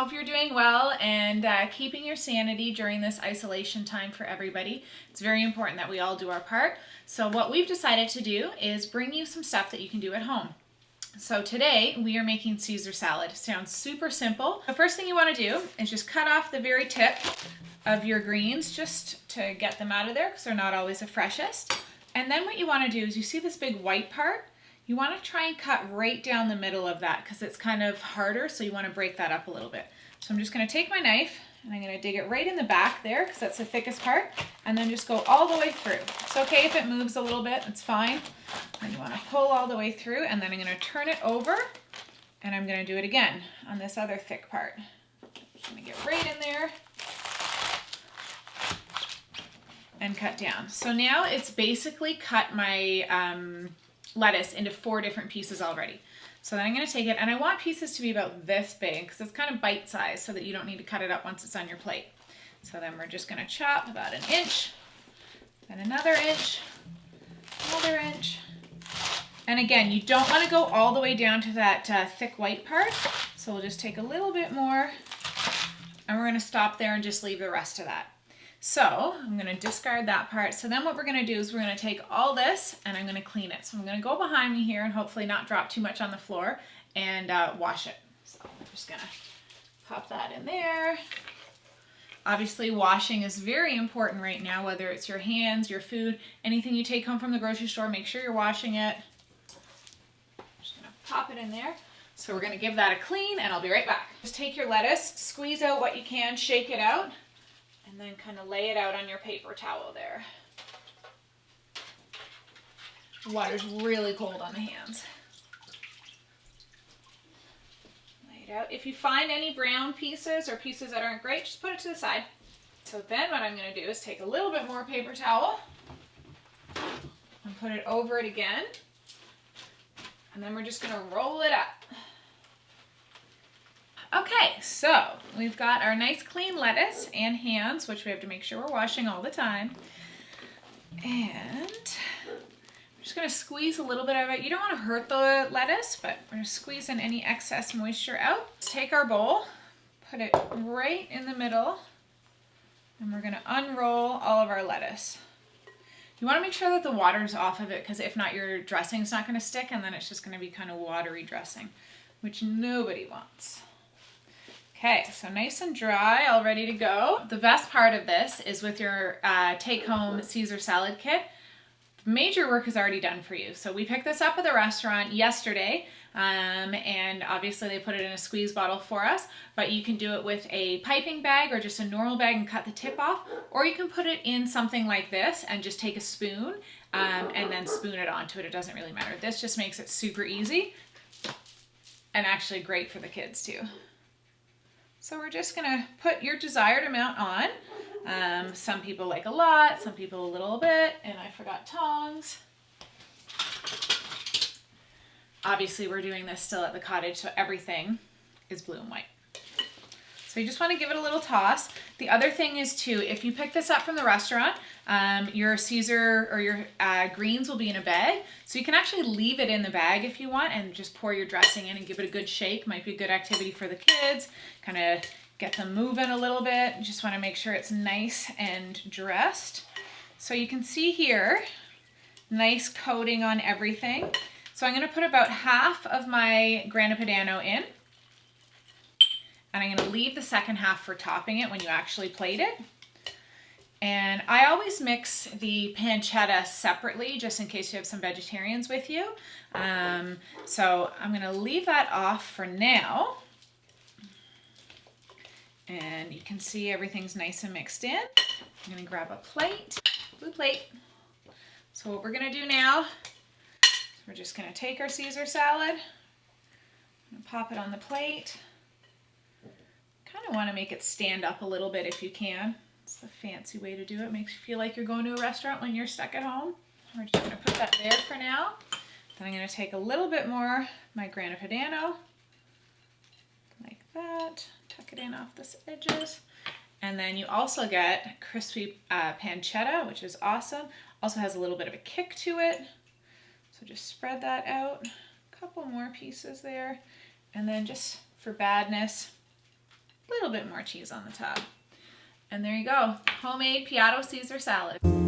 Hope you're doing well and keeping your sanity during this isolation time for everybody. It's very important that we all do our part. So what we've decided to do is bring you some stuff that you can do at home. So today we are making Caesar salad. It sounds super simple. The first thing you want to do is just cut off the very tip of your greens just to get them out of there because they're not always the freshest. And then what you want to do is you see this big white part? You want to try and cut right down the middle of that because it's kind of harder, so you want to break that up a little bit. So I'm just going to take my knife and I'm going to dig it right in the back there because that's the thickest part, and then just go all the way through. It's okay if it moves a little bit, it's fine. And you want to pull all the way through, and then I'm going to turn it over and I'm going to do it again on this other thick part. Just going to get right in there and cut down. So now it's basically cut my lettuce into 4 different pieces already. So then I'm going to take it, and I want pieces to be about this big because it's kind of bite-sized so that you don't need to cut it up once it's on your plate. So then we're just going to chop about 1 inch, then another inch, another inch. And again, you don't want to go all the way down to that thick white part. So we'll just take a little bit more, and we're going to stop there and just leave the rest of that. So I'm going to discard that part. So then what we're going to do is we're going to take all this and I'm going to clean it. So I'm going to go behind me here and hopefully not drop too much on the floor and wash it. So I'm just going to pop that in there. Obviously washing is very important right now, whether it's your hands, your food, anything you take home from the grocery store, make sure you're washing it. Just going to pop it in there. So we're going to give that a clean and I'll be right back. Just take your lettuce, squeeze out what you can, shake it out, and then kind of lay it out on your paper towel there. The water's really cold on the hands. Lay it out. If you find any brown pieces or pieces that aren't great, just put it to the side. So then what I'm going to do is take a little bit more paper towel and put it over it again. And then we're just going to roll it up. Okay, so we've got our nice clean lettuce and hands, which we have to make sure we're washing all the time. And we're just going to squeeze a little bit of it. You don't want to hurt the lettuce, but we're going to squeeze in any excess moisture out. Take our bowl, put it right in the middle, and we're going to unroll all of our lettuce. You want to make sure that the water's off of it, because if not, your dressing's not going to stick, and then it's just going to be kind of watery dressing, which nobody wants. Okay, so nice and dry, all ready to go. The best part of this is with your take-home Caesar salad kit, major work is already done for you. So we picked this up at the restaurant yesterday, and obviously they put it in a squeeze bottle for us, but you can do it with a piping bag or just a normal bag and cut the tip off, or you can put it in something like this and just take a spoon and then spoon it onto it. It doesn't really matter. This just makes it super easy and actually great for the kids too. So we're just going to put your desired amount on. Some people like a lot, some people a little bit, and I forgot tongs. Obviously we're doing this still at the cottage, so everything is blue and white. So you just want to give it a little toss. The other thing is too, if you pick this up from the restaurant, your Caesar or your greens will be in a bag. So you can actually leave it in the bag if you want and just pour your dressing in and give it a good shake. Might be a good activity for the kids. Kind of get them moving a little bit. You just want to make sure it's nice and dressed. So you can see here, nice coating on everything. So I'm going to put about half of my grana padano in. And I'm going to leave the second half for topping it when you actually plate it. And I always mix the pancetta separately just in case you have some vegetarians with you. So I'm going to leave that off for now. And you can see everything's nice and mixed in. I'm going to grab a plate, blue plate. So what we're going to do now, we're just going to take our Caesar salad and pop it on the plate. Kind of want to make it stand up a little bit if you can. It's the fancy way to do it. Makes you feel like you're going to a restaurant when you're stuck at home. We're just going to put that there for now. Then I'm going to take a little bit more of my grana padano, like that. Tuck it in off the edges. And then you also get crispy pancetta, which is awesome. Also has a little bit of a kick to it. So just spread that out. A couple more pieces there. And then just for badness, little bit more cheese on the top. And there you go, homemade Piatto Ceasar salad.